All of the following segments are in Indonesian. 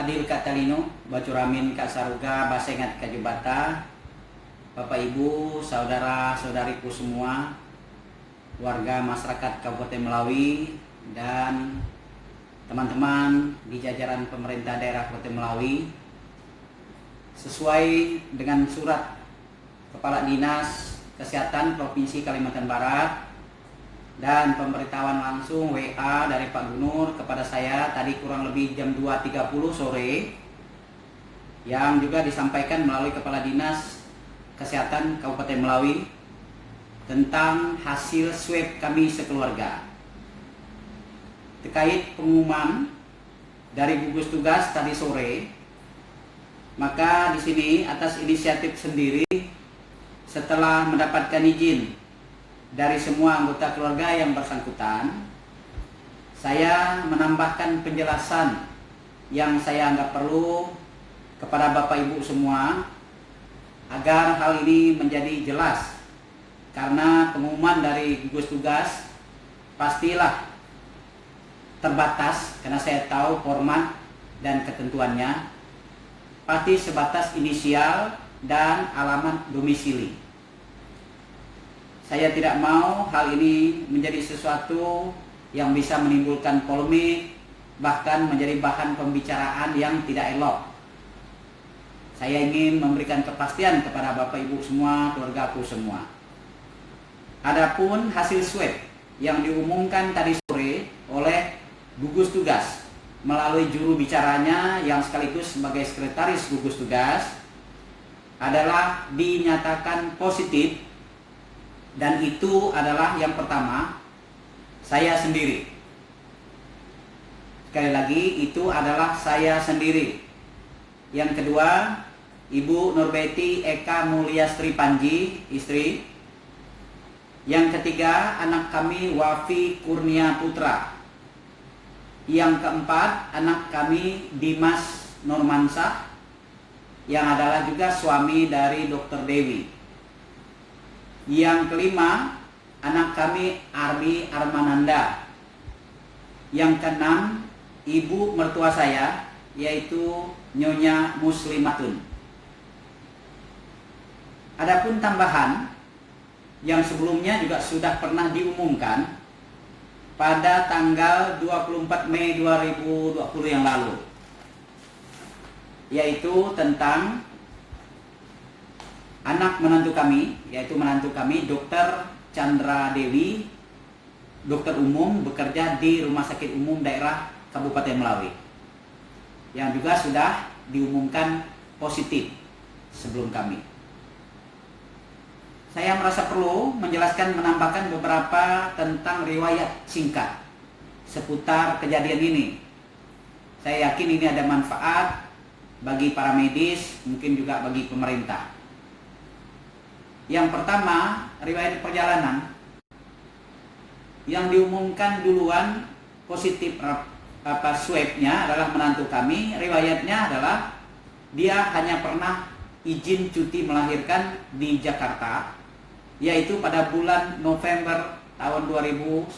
Adil Kak Talino, Bacuramin Kak Saruga, Basengat Kak Jubata, Bapak Ibu, saudara-saudariku semua, warga masyarakat Kabupaten Melawi, dan teman-teman di jajaran pemerintah daerah Kabupaten Melawi. Sesuai dengan surat Kepala Dinas Kesehatan Provinsi Kalimantan Barat dan pemberitahuan langsung WA dari Pak Gubernur kepada saya tadi kurang lebih jam 2.30 sore, yang juga disampaikan melalui Kepala Dinas Kesehatan Kabupaten Melawi tentang hasil swab kami sekeluarga terkait pengumuman dari gugus tugas tadi sore. Maka di sini atas inisiatif sendiri, setelah mendapatkan izin dari semua anggota keluarga yang bersangkutan, saya menambahkan penjelasan yang saya anggap perlu kepada Bapak Ibu semua agar hal ini menjadi jelas. Karena pengumuman dari gugus tugas pastilah terbatas, karena saya tahu format dan ketentuannya pasti sebatas inisial dan alamat domisili. Saya tidak mau hal ini menjadi sesuatu yang bisa menimbulkan polemik, bahkan menjadi bahan pembicaraan yang tidak elok. Saya ingin memberikan kepastian kepada Bapak Ibu semua, keluargaku semua. Adapun hasil swab yang diumumkan tadi sore oleh gugus tugas melalui juru bicaranya yang sekaligus sebagai sekretaris gugus tugas adalah dinyatakan positif. Dan itu adalah yang pertama, saya sendiri. Sekali lagi, itu adalah saya sendiri. Yang kedua, Ibu Nurbeti Eka Mulyastri Panji, istri. Yang ketiga, anak kami Wafi Kurnia Putra. Yang keempat, anak kami Dimas Nurmansyah, yang adalah juga suami dari Dr. Dewi. Yang kelima, anak kami Ardi Armananda. Yang keenam, ibu mertua saya, yaitu Nyonya Muslimatun. Adapun tambahan yang sebelumnya juga sudah pernah diumumkan pada tanggal 24 Mei 2020 yang lalu, yaitu tentang anak menantu kami, yaitu menantu kami Dr. Chandra Dewi, dokter umum bekerja di Rumah Sakit Umum Daerah Kabupaten Melawi, yang juga sudah diumumkan positif sebelum kami. Saya merasa perlu menjelaskan, menambahkan beberapa tentang riwayat singkat seputar kejadian ini. Saya yakin ini ada manfaat bagi para medis, mungkin juga bagi pemerintah. Yang pertama, riwayat perjalanan. Yang diumumkan duluan positif swabnya adalah menantu kami. Riwayatnya adalah dia hanya pernah izin cuti melahirkan di Jakarta, yaitu pada bulan November tahun 2019.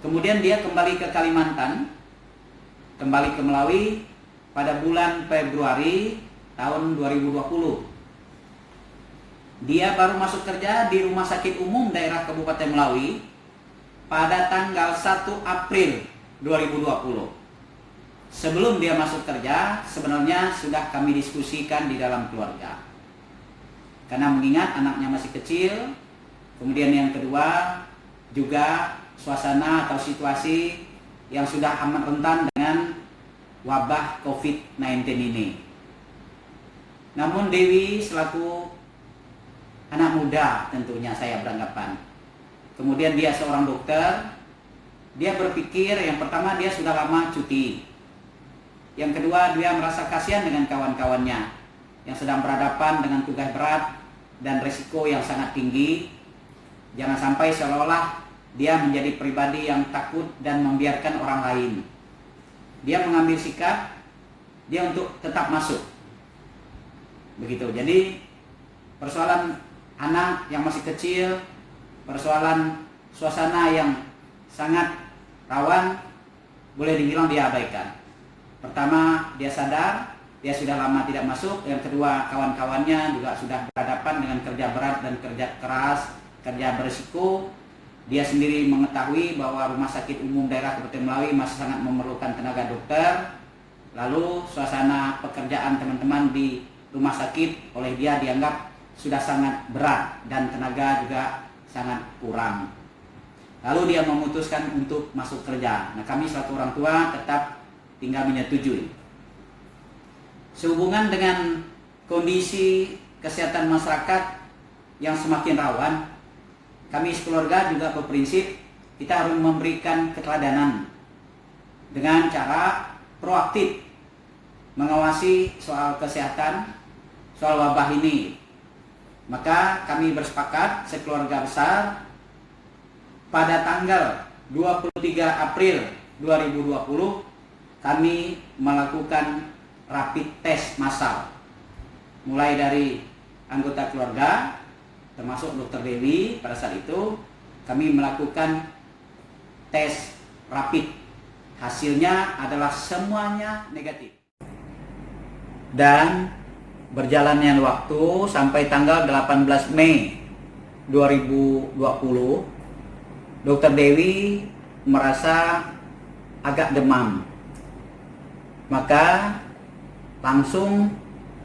Kemudian dia kembali ke Kalimantan, kembali ke Melawi pada bulan Februari tahun 2020. Dia baru masuk kerja di Rumah Sakit Umum Daerah Kabupaten Melawi pada tanggal 1 April 2020. Sebelum dia masuk kerja, sebenarnya sudah kami diskusikan di dalam keluarga. Karena mengingat anaknya masih kecil, kemudian yang kedua juga suasana atau situasi yang sudah amat rentan dengan wabah COVID-19 ini. Namun Dewi selaku anak muda, tentunya saya beranggapan. Kemudian dia seorang dokter. Dia berpikir yang pertama dia sudah lama cuti. Yang kedua dia merasa kasihan dengan kawan-kawannya yang sedang berhadapan dengan tugas berat dan resiko yang sangat tinggi. Jangan sampai seolah-olah dia menjadi pribadi yang takut dan membiarkan orang lain. Dia mengambil sikap dia untuk tetap masuk. Begitu. Jadi persoalan anak yang masih kecil, persoalan suasana yang sangat rawan, boleh dibilang diabaikan. Pertama, dia sadar, dia sudah lama tidak masuk. Yang kedua, kawan-kawannya juga sudah berhadapan dengan kerja berat dan kerja keras, kerja berisiko. Dia sendiri mengetahui bahwa Rumah Sakit Umum Daerah Kabupaten Melawi masih sangat memerlukan tenaga dokter. Lalu suasana pekerjaan teman-teman di rumah sakit oleh dia dianggap sudah sangat berat dan tenaga juga sangat kurang. Lalu dia memutuskan untuk masuk kerja. Nah, kami selaku orang tua tetap tinggal menyetujui. Sehubungan dengan kondisi kesehatan masyarakat yang semakin rawan, kami sekeluarga juga berprinsip kita harus memberikan keteladanan dengan cara proaktif mengawasi soal kesehatan, soal wabah ini. Maka kami bersepakat sekeluarga besar pada tanggal 23 April 2020 kami melakukan rapid test massal. Mulai dari anggota keluarga termasuk Dr. Dewi. Pada saat itu kami melakukan tes rapid. Hasilnya adalah semuanya negatif. Dan berjalannya waktu sampai tanggal 18 Mei 2020, Dr. Dewi merasa agak demam. Maka langsung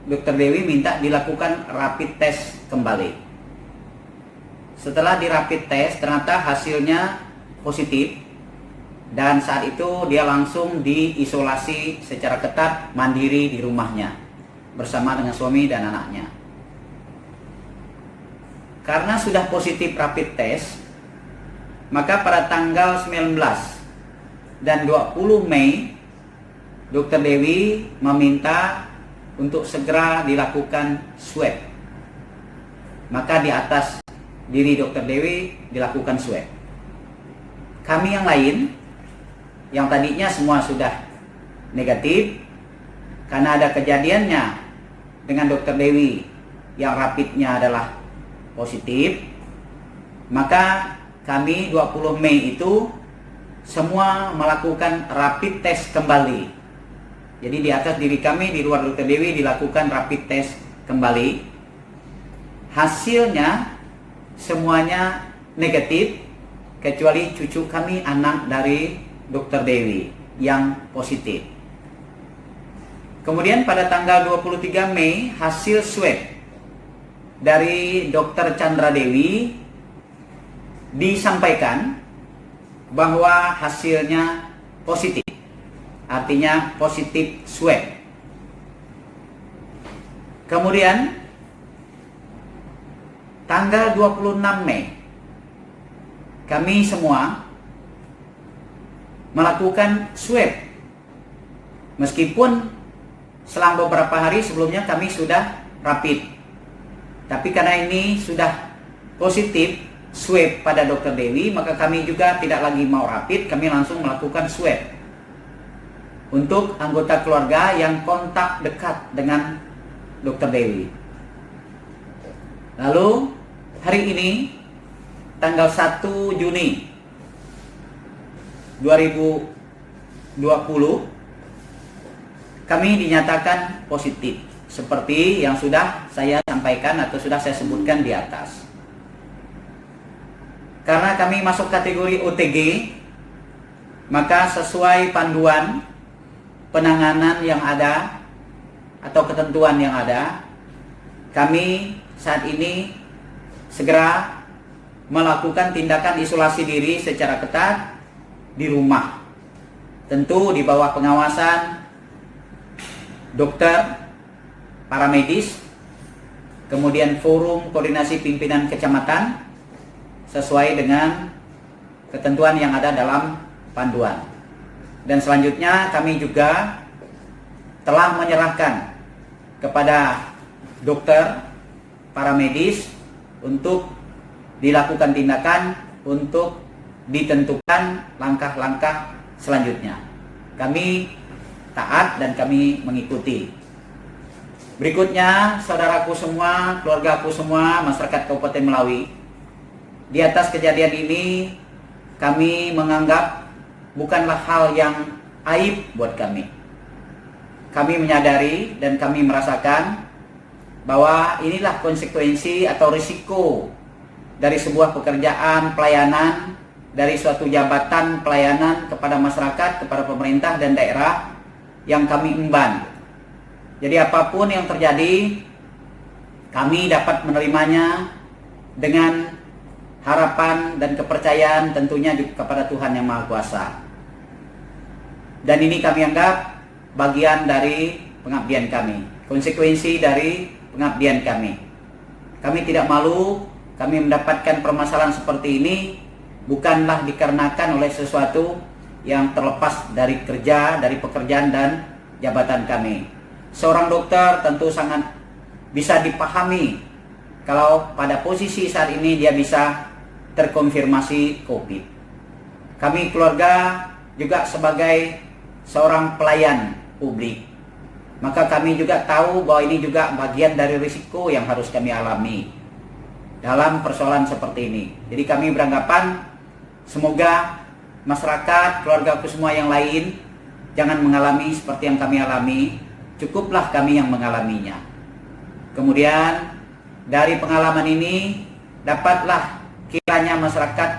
Dr. Dewi minta dilakukan rapid test kembali. Setelah di rapid test ternyata hasilnya positif, dan saat itu dia langsung diisolasi secara ketat mandiri di rumahnya bersama dengan suami dan anaknya. Karena sudah positif rapid test, maka pada tanggal 19 dan 20 Mei Dr. Dewi meminta untuk segera dilakukan swab. Maka di atas diri Dr. Dewi dilakukan swab. Kami yang lain, yang tadinya semua sudah negatif, karena ada kejadiannya dengan Dr. Dewi yang rapidnya adalah positif, maka kami 20 Mei itu semua melakukan rapid test kembali. Jadi di atas diri kami, di luar Dr. Dewi dilakukan rapid test kembali. Hasilnya semuanya negatif, kecuali cucu kami, anak dari Dr. Dewi yang positif. Kemudian pada tanggal 23 Mei hasil swab dari Dr. Chandra Dewi disampaikan bahwa hasilnya positif. Artinya positif swab. Kemudian tanggal 26 Mei kami semua melakukan swab. Meskipun selang beberapa hari sebelumnya kami sudah rapid, tapi karena ini sudah positif swab pada Dr. Dewi, maka kami juga tidak lagi mau rapid, kami langsung melakukan swab untuk anggota keluarga yang kontak dekat dengan Dr. Dewi. Lalu hari ini tanggal 1 Juni 2020 kami dinyatakan positif seperti yang sudah saya sampaikan atau sudah saya sebutkan di atas. Karena kami masuk kategori OTG, maka sesuai panduan penanganan yang ada atau ketentuan yang ada, kami saat ini segera melakukan tindakan isolasi diri secara ketat di rumah. Tentu di bawah pengawasan dokter, para medis, kemudian forum koordinasi pimpinan kecamatan sesuai dengan ketentuan yang ada dalam panduan. Dan selanjutnya kami juga telah menyerahkan kepada dokter, para medis untuk dilakukan tindakan untuk ditentukan langkah-langkah selanjutnya. Kami taat dan kami mengikuti. Berikutnya, saudaraku semua, keluargaku semua, masyarakat Kabupaten Melawi, di atas kejadian ini kami menganggap bukanlah hal yang aib buat kami. kami menyadari dan kami merasakan bahwa inilah konsekuensi atau risiko dari sebuah pekerjaan pelayanan, dari suatu jabatan pelayanan kepada masyarakat, kepada pemerintah dan daerah yang kami emban. Jadi apapun yang terjadi, kami dapat menerimanya dengan harapan dan kepercayaan tentunya kepada Tuhan Yang Maha Kuasa. Dan ini kami anggap bagian dari pengabdian kami, konsekuensi dari pengabdian kami. Kami tidak malu, kami mendapatkan permasalahan seperti ini bukanlah dikarenakan oleh sesuatu yang terlepas dari kerja, dari pekerjaan dan jabatan kami. Seorang dokter tentu sangat bisa dipahami kalau pada posisi saat ini dia bisa terkonfirmasi COVID. Kami keluarga juga sebagai seorang pelayan publik, maka kami juga tahu bahwa ini juga bagian dari risiko yang harus kami alami dalam persoalan seperti ini. Jadi kami beranggapan semoga masyarakat, keluargaku semua yang lain jangan mengalami seperti yang kami alami, cukuplah kami yang mengalaminya. Kemudian dari pengalaman ini dapatlah kiranya masyarakat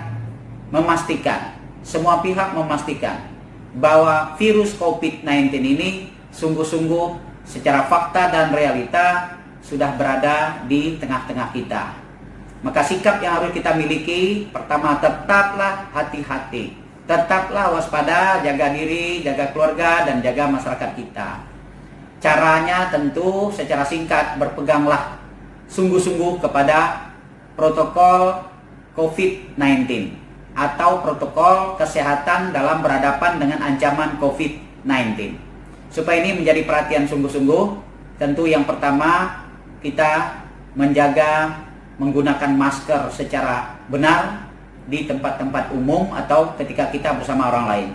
memastikan, semua pihak memastikan bahwa virus COVID-19 ini sungguh-sungguh secara fakta dan realita sudah berada di tengah-tengah kita. Maka sikap yang harus kita miliki, pertama, tetaplah hati-hati, tetaplah waspada, jaga diri, jaga keluarga, dan jaga masyarakat kita. Caranya tentu secara singkat, berpeganglah sungguh-sungguh kepada protokol COVID-19 atau protokol kesehatan dalam berhadapan dengan ancaman COVID-19. Supaya ini menjadi perhatian sungguh-sungguh, tentu yang pertama kita menjaga menggunakan masker secara benar di tempat-tempat umum atau ketika kita bersama orang lain.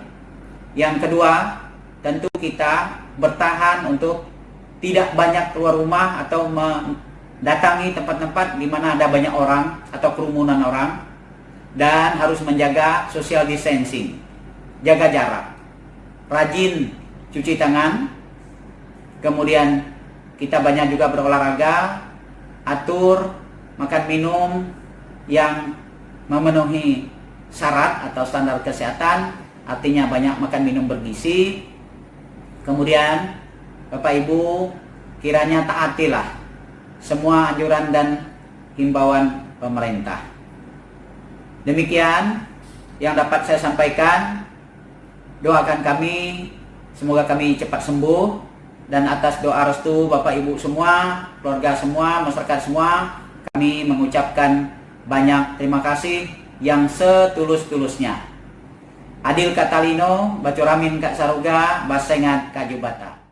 Yang kedua, tentu kita bertahan untuk tidak banyak keluar rumah atau mendatangi tempat-tempat di mana ada banyak orang atau kerumunan orang, dan harus menjaga social distancing, jaga jarak, rajin cuci tangan, kemudian kita banyak juga berolahraga, atur makan minum yang memenuhi syarat atau standar kesehatan, artinya banyak makan minum bergizi. Kemudian Bapak Ibu kiranya taatilah semua anjuran dan himbauan pemerintah. Demikian yang dapat saya sampaikan. Doakan kami, semoga kami cepat sembuh, dan atas doa restu Bapak Ibu semua, keluarga semua, masyarakat semua, kami mengucapkan banyak terima kasih yang setulus-tulusnya. Adil Katalino, Bacuramin Kak Saruga, Basengat Kajubata.